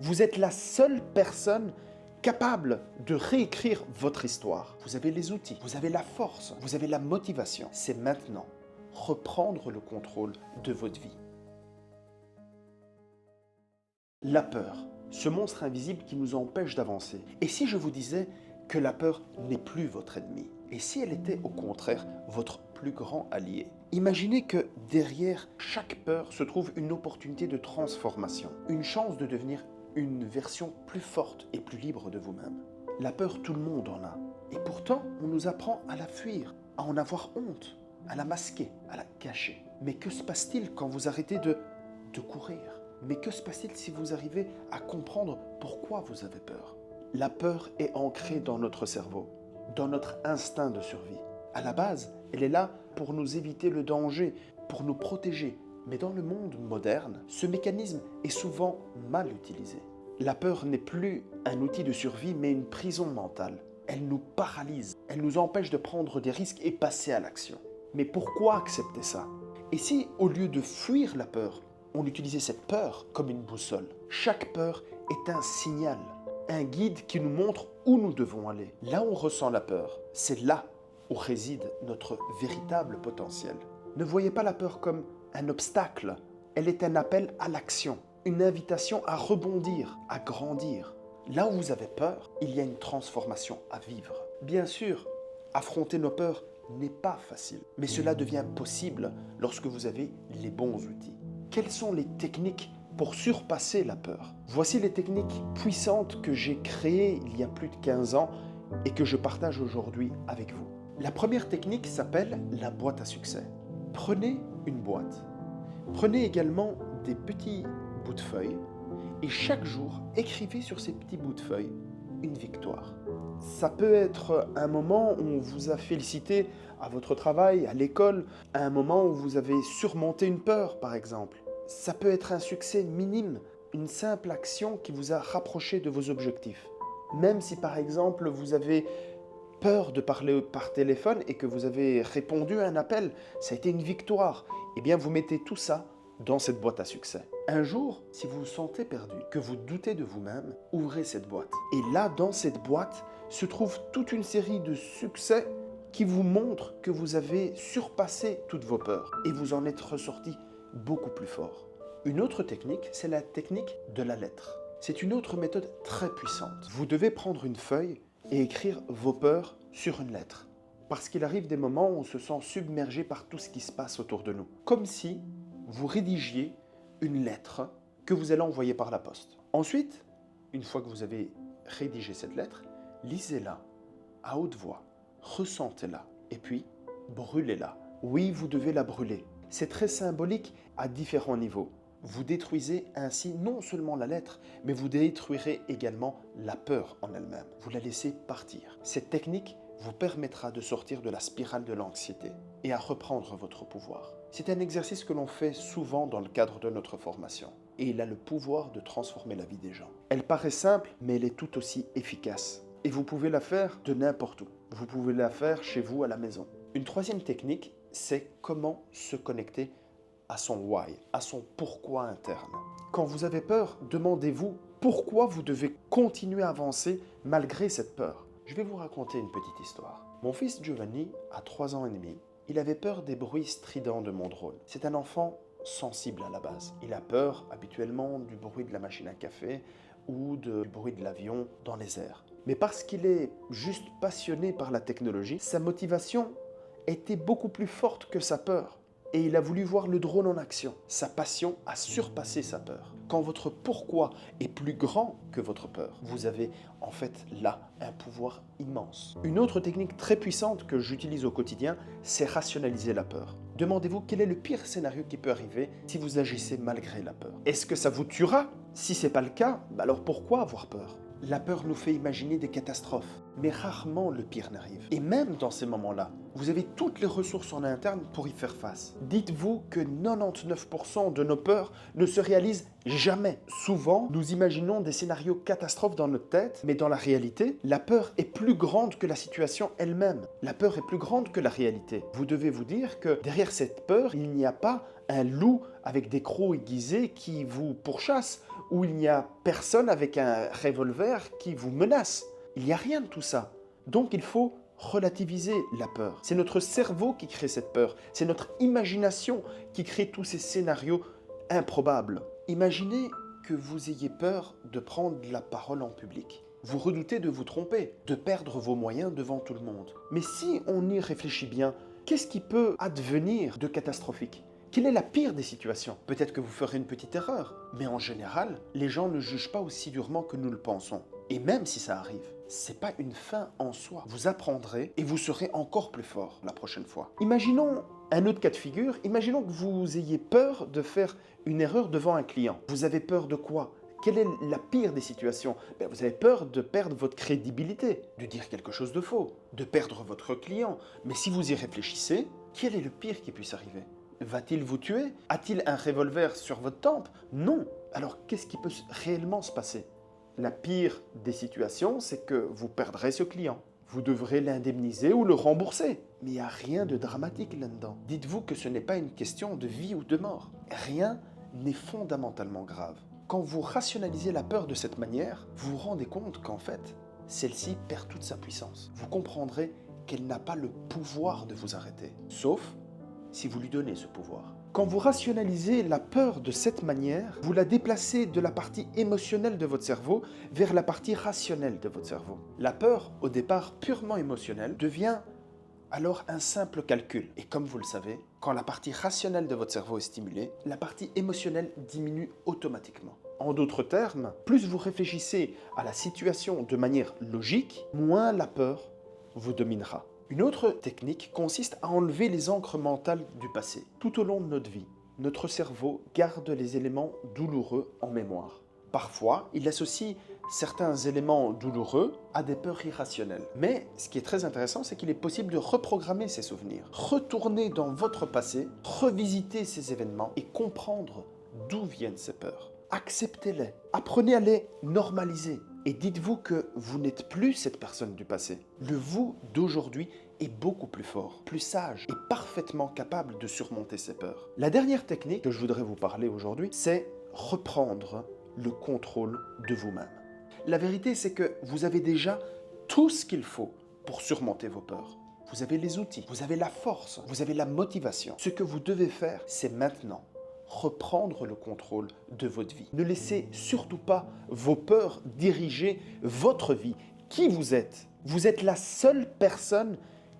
Vous êtes la seule personne capable de réécrire votre histoire. Vous avez les outils, vous avez la force, vous avez la motivation. C'est maintenant reprendre le contrôle de votre vie. La peur, ce monstre invisible qui nous empêche d'avancer. Et si je vous disais que la peur n'est plus votre ennemi? Et si elle était au contraire votre plus grand allié? Imaginez que derrière chaque peur se trouve une opportunité de transformation, une chance de devenir une version plus forte et plus libre de vous-même. La peur, tout le monde en a. Et pourtant, on nous apprend à la fuir, à en avoir honte, à la masquer, à la cacher. Mais que se passe-t-il quand vous arrêtez de courir? Mais que se passe-t-il si vous arrivez à comprendre pourquoi vous avez peur? La peur est ancrée dans notre cerveau, dans notre instinct de survie. À la base, elle est là pour nous éviter le danger, pour nous protéger. Mais dans le monde moderne, ce mécanisme est souvent mal utilisé. La peur n'est plus un outil de survie, mais une prison mentale. Elle nous paralyse, elle nous empêche de prendre des risques et passer à l'action. Mais pourquoi accepter ça? Et si, au lieu de fuir la peur, on utilisait cette peur comme une boussole? Chaque peur est un signal, un guide qui nous montre où nous devons aller. Là où on ressent la peur, c'est là où réside notre véritable potentiel. Ne voyez pas la peur comme un obstacle, elle est un appel à l'action, une invitation à rebondir, à grandir. Là où vous avez peur, il y a une transformation à vivre. Bien sûr, affronter nos peurs n'est pas facile, mais cela devient possible lorsque vous avez les bons outils. Quelles sont les techniques pour surpasser la peur? Voici les techniques puissantes que j'ai créées il y a plus de 15 ans et que je partage aujourd'hui avec vous. La première technique s'appelle la boîte à succès. Prenez une boîte. Prenez également des petits bouts de feuilles et chaque jour, écrivez sur ces petits bouts de feuilles une victoire. Ça peut être un moment où on vous a félicité à votre travail, à l'école, à un moment où vous avez surmonté une peur, par exemple. Ça peut être un succès minime, une simple action qui vous a rapproché de vos objectifs. Même si, par exemple, vous avez peur de parler par téléphone et que vous avez répondu à un appel, ça a été une victoire. Eh bien, vous mettez tout ça dans cette boîte à succès. Un jour, si vous vous sentez perdu, que vous doutez de vous-même, ouvrez cette boîte. Et là, dans cette boîte, se trouve toute une série de succès qui vous montrent que vous avez surpassé toutes vos peurs et vous en êtes ressorti beaucoup plus fort. Une autre technique, c'est la technique de la lettre. C'est une autre méthode très puissante. Vous devez prendre une feuille et écrire vos peurs sur une lettre. Parce qu'il arrive des moments où on se sent submergé par tout ce qui se passe autour de nous. Comme si vous rédigiez une lettre que vous allez envoyer par la poste. Ensuite, une fois que vous avez rédigé cette lettre, lisez-la à haute voix, ressentez-la et puis brûlez-la. Oui, vous devez la brûler. C'est très symbolique à différents niveaux. Vous détruisez ainsi non seulement la lettre, mais vous détruirez également la peur en elle-même. Vous la laissez partir. Cette technique vous permettra de sortir de la spirale de l'anxiété et à reprendre votre pouvoir. C'est un exercice que l'on fait souvent dans le cadre de notre formation et il a le pouvoir de transformer la vie des gens. Elle paraît simple, mais elle est tout aussi efficace. Et vous pouvez la faire de n'importe où. Vous pouvez la faire chez vous à la maison. Une troisième technique, c'est comment se connecter à son why, à son pourquoi interne. Quand vous avez peur, demandez-vous pourquoi vous devez continuer à avancer malgré cette peur. Je vais vous raconter une petite histoire. Mon fils Giovanni a 3 ans et demi. Il avait peur des bruits stridents de mon drone. C'est un enfant sensible à la base. Il a peur habituellement du bruit de la machine à café ou du bruit de l'avion dans les airs. Mais parce qu'il est juste passionné par la technologie, sa motivation était beaucoup plus forte que sa peur. Et il a voulu voir le drone en action. Sa passion a surpassé sa peur. Quand votre pourquoi est plus grand que votre peur, vous avez en fait là un pouvoir immense. Une autre technique très puissante que j'utilise au quotidien, c'est rationaliser la peur. Demandez-vous quel est le pire scénario qui peut arriver si vous agissez malgré la peur. Est-ce que ça vous tuera? Si ce n'est pas le cas, alors pourquoi avoir peur? La peur nous fait imaginer des catastrophes, mais rarement le pire n'arrive. Et même dans ces moments-là, vous avez toutes les ressources en interne pour y faire face. Dites-vous que 99% de nos peurs ne se réalisent jamais. Souvent, nous imaginons des scénarios catastrophes dans notre tête, mais dans la réalité, la peur est plus grande que la situation elle-même. La peur est plus grande que la réalité. Vous devez vous dire que derrière cette peur, il n'y a pas un loup avec des crocs aiguisés qui vous pourchasse, ou il n'y a personne avec un revolver qui vous menace. Il n'y a rien de tout ça. Donc il faut relativiser la peur. C'est notre cerveau qui crée cette peur. C'est notre imagination qui crée tous ces scénarios improbables. Imaginez que vous ayez peur de prendre la parole en public. Vous redoutez de vous tromper, de perdre vos moyens devant tout le monde. Mais si on y réfléchit bien, qu'est-ce qui peut advenir de catastrophique ? Quelle est la pire des situations? Peut-être que vous ferez une petite erreur, mais en général, les gens ne jugent pas aussi durement que nous le pensons. Et même si ça arrive, c'est pas une fin en soi. Vous apprendrez et vous serez encore plus fort la prochaine fois. Imaginons un autre cas de figure. Imaginons que vous ayez peur de faire une erreur devant un client. Vous avez peur de quoi? Quelle est la pire des situations? Vous avez peur de perdre votre crédibilité, de dire quelque chose de faux, de perdre votre client. Mais si vous y réfléchissez, quel est le pire qui puisse arriver? Va-t-il vous tuer? A-t-il un revolver sur votre tempe? Non. Alors qu'est-ce qui peut réellement se passer? La pire des situations, c'est que vous perdrez ce client. Vous devrez l'indemniser ou le rembourser. Mais il n'y a rien de dramatique là-dedans. Dites-vous que ce n'est pas une question de vie ou de mort. Rien n'est fondamentalement grave. Quand vous rationalisez la peur de cette manière, vous vous rendez compte qu'en fait, celle-ci perd toute sa puissance. Vous comprendrez qu'elle n'a pas le pouvoir de vous arrêter, sauf si vous lui donnez ce pouvoir. Quand vous rationalisez la peur de cette manière, vous la déplacez de la partie émotionnelle de votre cerveau vers la partie rationnelle de votre cerveau. La peur, au départ purement émotionnelle, devient alors un simple calcul. Et comme vous le savez, quand la partie rationnelle de votre cerveau est stimulée, la partie émotionnelle diminue automatiquement. En d'autres termes, plus vous réfléchissez à la situation de manière logique, moins la peur vous dominera. Une autre technique consiste à enlever les ancres mentales du passé. Tout au long de notre vie, notre cerveau garde les éléments douloureux en mémoire. Parfois, il associe certains éléments douloureux à des peurs irrationnelles. Mais ce qui est très intéressant, c'est qu'il est possible de reprogrammer ces souvenirs. Retourner dans votre passé, revisiter ces événements et comprendre d'où viennent ces peurs. Acceptez-les, apprenez à les normaliser. Et dites-vous que vous n'êtes plus cette personne du passé. Le vous d'aujourd'hui est beaucoup plus fort, plus sage et parfaitement capable de surmonter ses peurs. La dernière technique que je voudrais vous parler aujourd'hui, c'est reprendre le contrôle de vous-même. La vérité, c'est que vous avez déjà tout ce qu'il faut pour surmonter vos peurs. Vous avez les outils, vous avez la force, vous avez la motivation. Ce que vous devez faire, c'est maintenant reprendre le contrôle de votre vie. Ne laissez surtout pas vos peurs diriger votre vie. Qui vous êtes? Vous êtes la seule personne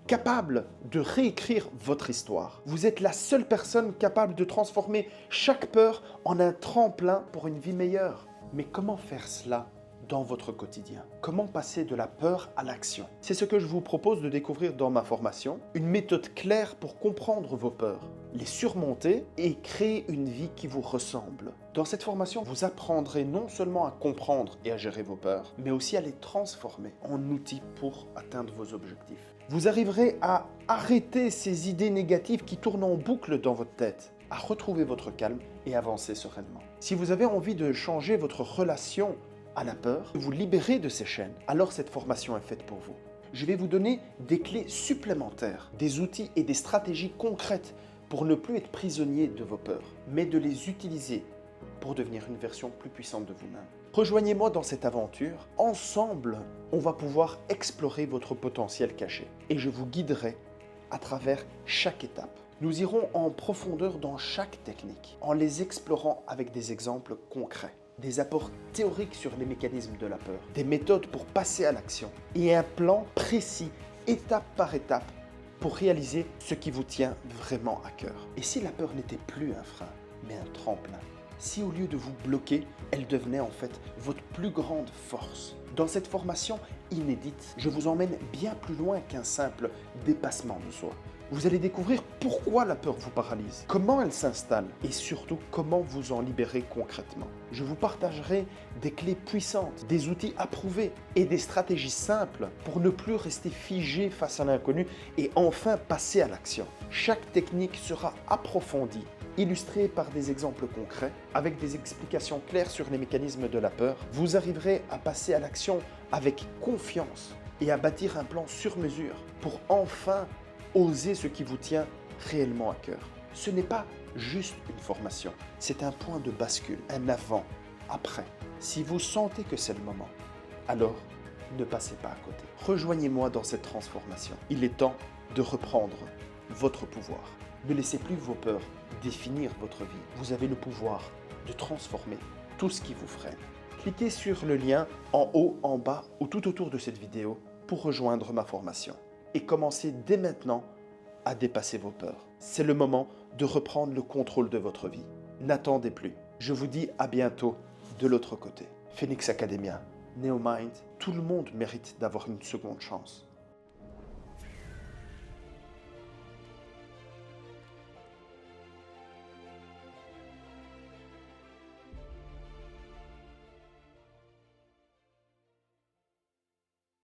capable de réécrire votre histoire. Vous êtes la seule personne capable de transformer chaque peur en un tremplin pour une vie meilleure. Mais comment faire cela dans votre quotidien? Comment passer de la peur à l'action? C'est ce que je vous propose de découvrir dans ma formation, une méthode claire pour comprendre vos peurs, les surmonter et créer une vie qui vous ressemble. Dans cette formation, vous apprendrez non seulement à comprendre et à gérer vos peurs, mais aussi à les transformer en outils pour atteindre vos objectifs. Vous arriverez à arrêter ces idées négatives qui tournent en boucle dans votre tête, à retrouver votre calme et avancer sereinement. Si vous avez envie de changer votre relation à la peur, vous libérer de ces chaînes, alors cette formation est faite pour vous. Je vais vous donner des clés supplémentaires, des outils et des stratégies concrètes pour ne plus être prisonnier de vos peurs, mais de les utiliser pour devenir une version plus puissante de vous-même. Rejoignez-moi dans cette aventure. Ensemble, on va pouvoir explorer votre potentiel caché et je vous guiderai à travers chaque étape. Nous irons en profondeur dans chaque technique, en les explorant avec des exemples concrets. Des apports théoriques sur les mécanismes de la peur, des méthodes pour passer à l'action et un plan précis, étape par étape, pour réaliser ce qui vous tient vraiment à cœur. Et si la peur n'était plus un frein, mais un tremplin? Si au lieu de vous bloquer, elle devenait en fait votre plus grande force? Dans cette formation inédite, je vous emmène bien plus loin qu'un simple dépassement de soi. Vous allez découvrir pourquoi la peur vous paralyse, comment elle s'installe et surtout comment vous en libérer concrètement. Je vous partagerai des clés puissantes, des outils approuvés et des stratégies simples pour ne plus rester figé face à l'inconnu et enfin passer à l'action. Chaque technique sera approfondie, illustrée par des exemples concrets, avec des explications claires sur les mécanismes de la peur. Vous arriverez à passer à l'action avec confiance et à bâtir un plan sur mesure pour enfin oser ce qui vous tient réellement à cœur. Ce n'est pas juste une formation, c'est un point de bascule, un avant, après. Si vous sentez que c'est le moment, alors ne passez pas à côté. Rejoignez-moi dans cette transformation. Il est temps de reprendre votre pouvoir. Ne laissez plus vos peurs définir votre vie. Vous avez le pouvoir de transformer tout ce qui vous freine. Cliquez sur le lien en haut, en bas ou tout autour de cette vidéo pour rejoindre ma formation. Et commencez dès maintenant à dépasser vos peurs. C'est le moment de reprendre le contrôle de votre vie. N'attendez plus. Je vous dis à bientôt de l'autre côté. Phoenix Academia, NeoMind, tout le monde mérite d'avoir une seconde chance.